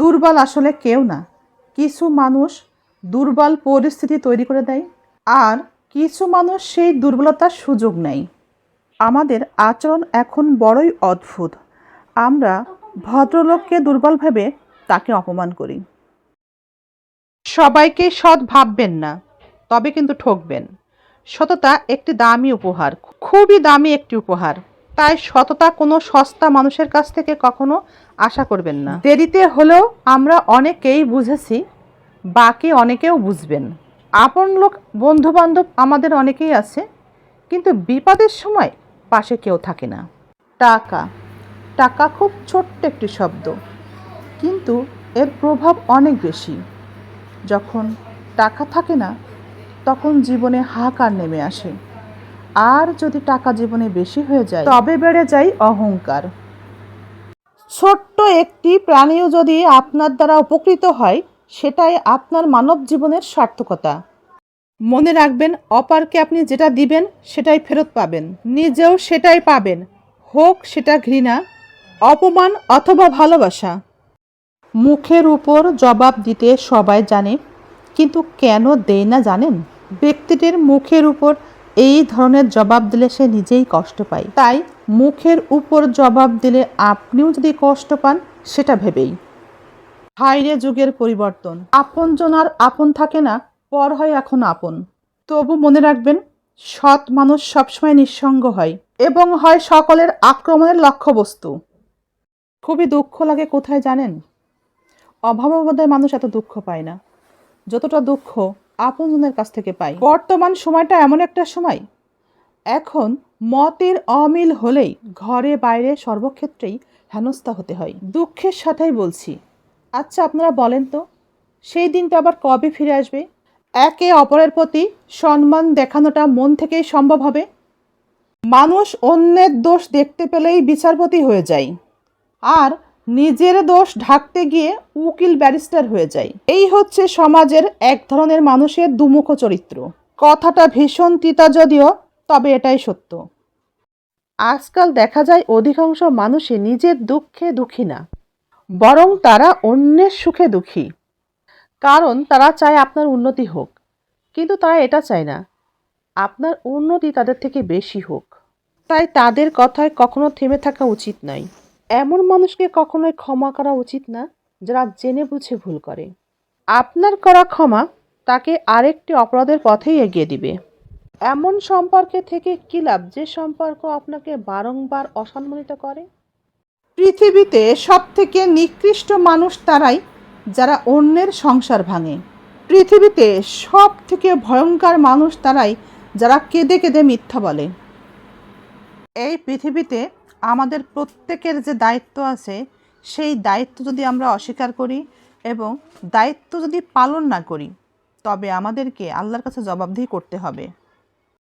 দুর্বল আসলে কেউ না, কিছু মানুষ দুর্বল পরিস্থিতি তৈরি করে দেয়, আর কিছু মানুষ সেই দুর্বলতার সুযোগ নেয়। আমাদের আচরণ এখন বড়ই অদ্ভুত। আমরা ভদ্রলোককে দুর্বল ভেবে তাকে অপমান করি। সবাইকে সৎ ভাববেন না, তবে কিন্তু ঠকবেন। সততা একটি দামি উপহার, খুবই দামি একটি উপহার। তাই সততা কোনো সস্তা মানুষের কাছ থেকে কখনো আশা করবেন না। দেরিতে হলেও আমরা অনেকেই বুঝেছি, বাকি অনেকেও বুঝবেন। আপন লোক বন্ধু বান্ধব আমাদের অনেকেই আছে, কিন্তু বিপদের সময় পাশে কেউ থাকে না। টাকা টাকা খুব ছোট্ট একটি শব্দ, কিন্তু এর প্রভাব অনেক বেশি। যখন টাকা থাকে না, তখন জীবনে হাহাকার নেমে আসে। আর যদি টাকা জীবনে বেশি হয়ে যায়, তবে বেড়ে যায় অহংকার। ছোট্ট একটি প্রাণীও যদি আপনার দ্বারা উপকৃত হয়, সেটাই আপনার মানব জীবনের সার্থকতা। মনে রাখবেন, অপরকে আপনি যেটা দিবেন সেটাই ফেরত পাবেন, নিজেও সেটাই পাবেন, হোক সেটা ঘৃণা, অপমান অথবা ভালোবাসা। মুখের উপর জবাব দিতে সবাই জানে, কিন্তু কেন দেয় না জানেন? ব্যক্তিটির মুখের উপর এই ধরনের জবাব দিলে সে নিজেই কষ্ট পায়। তাই মুখের উপর জবাব দিলে আপনিও যদি কষ্ট পান, সেটা ভেবেই। হায়রে যুগের পরিবর্তন, আপনজন আর আপন থাকে না, পর হয় এখন আপন। তবু মনে রাখবেন, সৎ মানুষ সবসময় নিঃসঙ্গ হয় এবং হয় সকলের আক্রমণের লক্ষ্যবস্তু। খুবই দুঃখ লাগে কোথায় জানেন? অভাববোধে মানুষ এত দুঃখ পায় না, যতটা দুঃখ আপনজনের কাছ থেকে পাই। বর্তমান সময়টা এমন একটা সময়, এখন মতের অমিল হলেই ঘরে বাইরে সর্বক্ষেত্রেই হেনস্থা হতে হয়। দুঃখের সাথেই বলছি, আচ্ছা আপনারা বলেন তো, সেই দিনটা আবার কবে ফিরে আসবে? একে অপরের প্রতি সম্মান দেখানোটা মন থেকেই সম্ভব হবে? মানুষ অন্যের দোষ দেখতে পেলেই বিচারপতি হয়ে যায়, আর নিজের দোষ ঢাকতে গিয়ে উকিল ব্যারিস্টার হয়ে যায়। এই হচ্ছে সমাজের এক ধরনের মানুষের দুমুখ চরিত্র। কথাটা ভীষণ তিতা যদিও, তবে এটাই সত্য। আজকাল দেখা যায় অধিকাংশ মানুষই নিজের দুঃখে দুঃখী না, বরং তারা অন্যের সুখে দুঃখী। কারণ তারা চায় আপনার উন্নতি হোক, কিন্তু তারা এটা চায় না আপনার উন্নতি তাদের থেকে বেশি হোক। তাই তাদের কথায় কখনো থেমে থাকা উচিত নয়। এমন মানুষকে কখনোই ক্ষমা করা উচিত না যারা জেনে বুঝে ভুল করে। আপনার করা ক্ষমা তাকে আরেকটি অপরাধের পথেই এগিয়ে দিবে। এমন সম্পর্কে থেকে কী লাভ যে সম্পর্ক আপনাকে বারংবার অসম্মানিত করে? পৃথিবীতে সবথেকে নিকৃষ্ট মানুষ তারাই যারা অন্যের সংসার ভাঙে। পৃথিবীতে সব থেকে ভয়ঙ্কর মানুষ তারাই যারা কেঁদে কেঁদে মিথ্যা বলে। এই পৃথিবীতে আমাদের প্রত্যেকের যে দায়িত্ব আছে, সেই দায়িত্ব যদি আমরা অস্বীকার করি এবং দায়িত্ব যদি পালন না করি, তবে আমাদেরকে আল্লাহর কাছে জবাবদিহি করতে হবে।